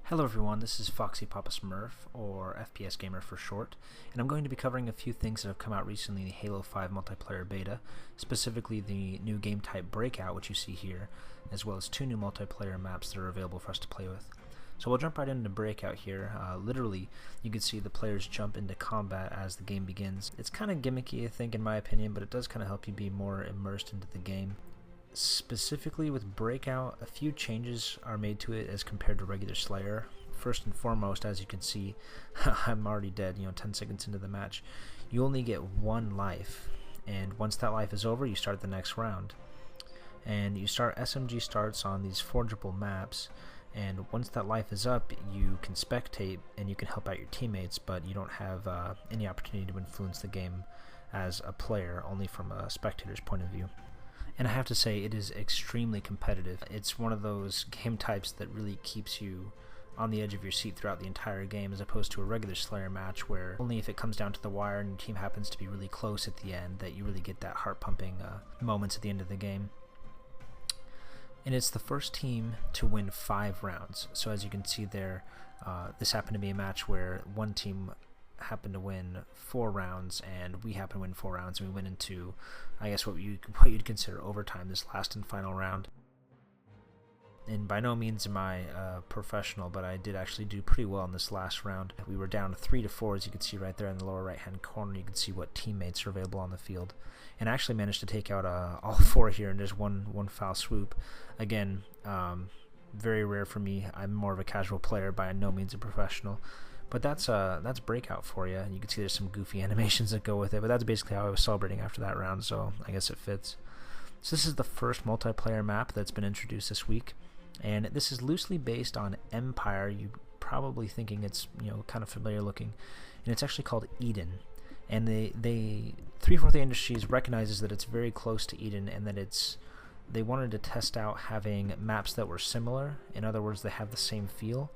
Hello everyone, this is Foxy Papa Smurf, or FPS Gamer for short, and I'm going to be covering a few things that have come out recently in the Halo 5 multiplayer beta, specifically the new game type Breakout, which you see here, as well as two new multiplayer maps that are available for us to play with. So we'll jump right into Breakout here. Literally, you can see the players jump into combat as the game begins. It's kind of gimmicky, I think, in my opinion, but it does kind of help you be more immersed into the game. Specifically with Breakout, a few changes are made to it as compared to regular Slayer. First and foremost, as you can see, I'm already dead, 10 seconds into the match. You only get one life, and once that life is over, you start the next round. And you start SMG starts on these forgeable maps, and once that life is up, you can spectate and you can help out your teammates, but you don't have any opportunity to influence the game as a player, only from a spectator's point of view. And I have to say, it is extremely competitive. It's one of those game types that really keeps you on the edge of your seat throughout the entire game, as opposed to a regular Slayer match where only if it comes down to the wire and your team happens to be really close at the end that you really get that heart-pumping moments at the end of the game. And it's the first team to win 5 rounds. So as you can see there, this happened to be a match where one team happened to win 4 rounds and we happened to win 4 rounds, and we went into, I guess, what you'd consider overtime, this last and final round. And by no means am I professional, but I did actually do pretty well in this last round. We were down 3-4, as you can see right there in the lower right hand corner. You can see what teammates are available on the field, and I actually managed to take out all 4 here in just one foul swoop. Again, very rare for me. I'm more of a casual player, by no means a professional. But that's Breakout for you. You can see there's some goofy animations that go with it, but that's basically how I was celebrating after that round, so I guess it fits. So this is the first multiplayer map that's been introduced this week, and this is loosely based on Empire. You're probably thinking it's kind of familiar looking, and it's actually called Eden. And 343 Industries recognizes that it's very close to Eden, and that they wanted to test out having maps that were similar. In other words, they have the same feel,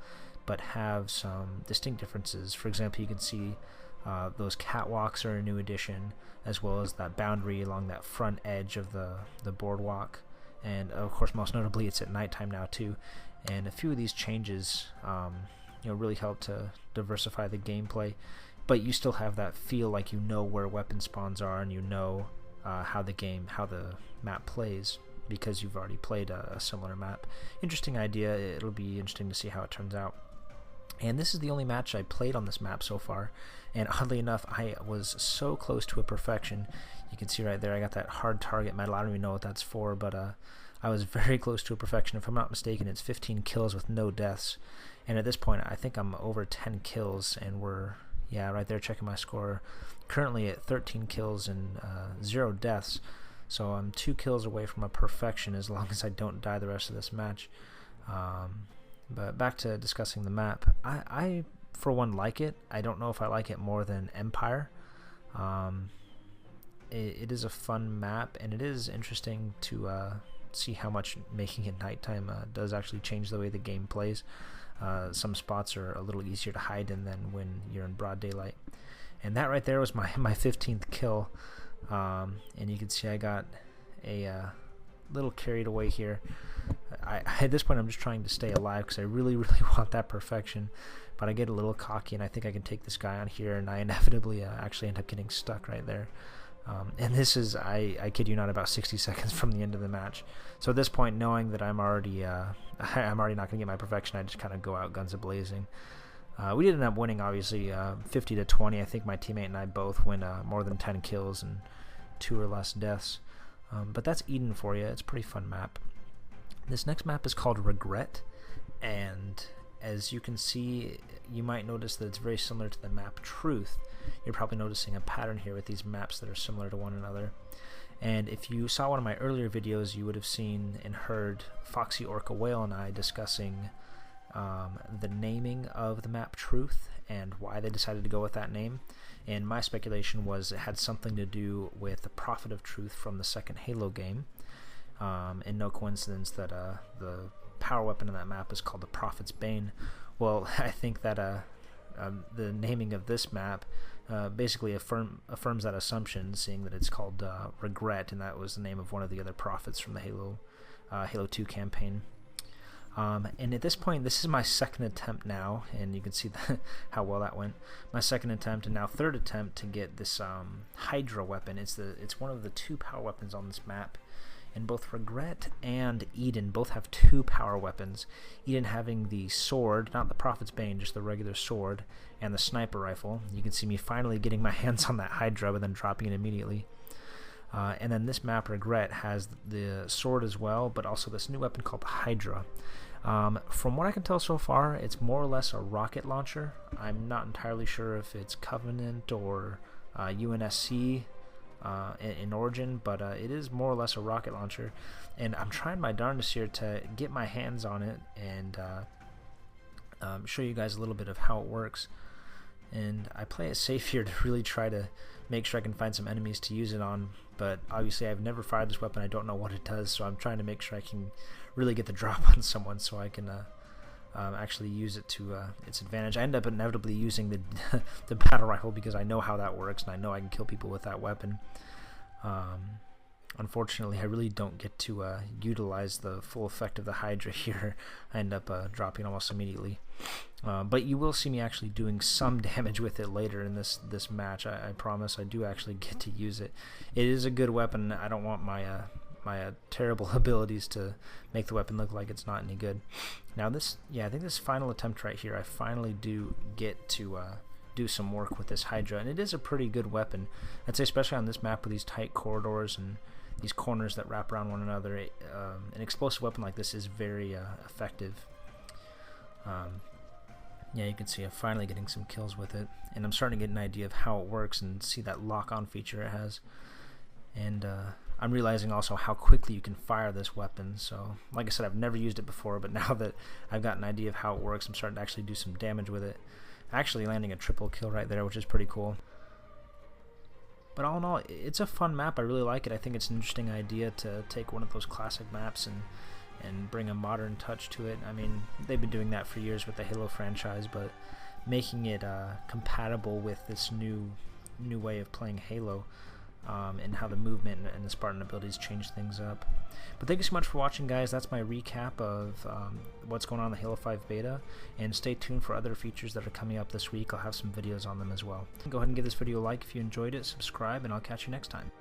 but have some distinct differences. For example, you can see those catwalks are a new addition, as well as that boundary along that front edge of the boardwalk. And of course, most notably, it's at nighttime now too. And a few of these changes really help to diversify the gameplay, but you still have that feel like you know where weapon spawns are, and you know how the map plays, because you've already played a similar map. Interesting idea. It'll be interesting to see how it turns out. And this is the only match I played on this map so far, and oddly enough, I was so close to a perfection. You can see right there I got that hard target medal. I don't even know what that's for, but I was very close to a perfection. If I'm not mistaken, it's 15 kills with no deaths, and at this point I think I'm over 10 kills, and we're right there checking my score, currently at 13 kills and 0 deaths. So I'm 2 kills away from a perfection, as long as I don't die the rest of this match. But back to discussing the map, I for one like it. I don't know if I like it more than Empire. It is a fun map, and it is interesting to see how much making it nighttime does actually change the way the game plays. Some spots are a little easier to hide in than when you're in broad daylight. And that right there was my 15th kill. And you can see I got a little carried away here. At this point I'm just trying to stay alive because I really want that perfection, but I get a little cocky and I think I can take this guy on here, and I inevitably actually end up getting stuck right there. And this is, I kid you not, about 60 seconds from the end of the match. So at this point, knowing that I'm already not going to get my perfection, I just kind of go out guns a-blazing. We did end up winning, obviously, 50-20. I think my teammate and I both win more than 10 kills and 2 or less deaths. But that's Eden for you. It's a pretty fun map. This next map is called Regret, and as you can see, you might notice that it's very similar to the map Truth. You're probably noticing a pattern here with these maps that are similar to one another. And if you saw one of my earlier videos, you would have seen and heard Foxy Orca Whale and I discussing the naming of the map Truth and why they decided to go with that name. And my speculation was it had something to do with the Prophet of Truth from the second Halo game. And no coincidence that the power weapon in that map is called the Prophet's Bane. Well, I think that the naming of this map basically affirms that assumption, seeing that it's called Regret, and that was the name of one of the other prophets from the Halo 2 campaign. And at this point, this is my second attempt now, and you can see how well that went. My second attempt, and now third attempt to get this Hydra weapon. It's one of the 2 power weapons on this map. And both Regret and Eden both have 2 power weapons. Eden having the sword, not the Prophet's Bane, just the regular sword, and the sniper rifle. You can see me finally getting my hands on that Hydra, but then dropping it immediately. And then this map, Regret, has the sword as well, but also this new weapon called the Hydra. From what I can tell so far, it's more or less a rocket launcher. I'm not entirely sure if it's Covenant or UNSC in origin, but it is more or less a rocket launcher, and I'm trying my darndest here to get my hands on it and show you guys a little bit of how it works. And I play it safe here to really try to make sure I can find some enemies to use it on, but obviously I've never fired this weapon. I don't know what it does, so I'm trying to make sure I can really get the drop on someone so I can actually use it to its advantage. I end up inevitably using the battle rifle because I know how that works and I know I can kill people with that weapon. Unfortunately, I really don't get to utilize the full effect of the Hydra here. I end up dropping almost immediately. But you will see me actually doing some damage with it later in this match. I promise I do actually get to use it. It is a good weapon. I don't want my terrible abilities to make the weapon look like it's not any good. Now I think this final attempt right here, I finally do get to do some work with this Hydra, and it is a pretty good weapon. I'd say especially on this map with these tight corridors and these corners that wrap around one another, an explosive weapon like this is very effective. Yeah, you can see I'm finally getting some kills with it, and I'm starting to get an idea of how it works and see that lock-on feature it has. And I'm realizing also how quickly you can fire this weapon. So, like I said, I've never used it before, but now that I've got an idea of how it works, I'm starting to actually do some damage with it. Actually landing a triple kill right there, which is pretty cool. But all in all, it's a fun map. I really like it. I think it's an interesting idea to take one of those classic maps and bring a modern touch to it. I mean, they've been doing that for years with the Halo franchise, but making it compatible with this new way of playing Halo, and how the movement and the Spartan abilities change things up. But thank you so much for watching, guys. That's my recap of what's going on in the Halo 5 beta, and stay tuned for other features that are coming up this week. I'll have some videos on them as well. Go ahead and give this video a like if you enjoyed it, subscribe, and I'll catch you next time.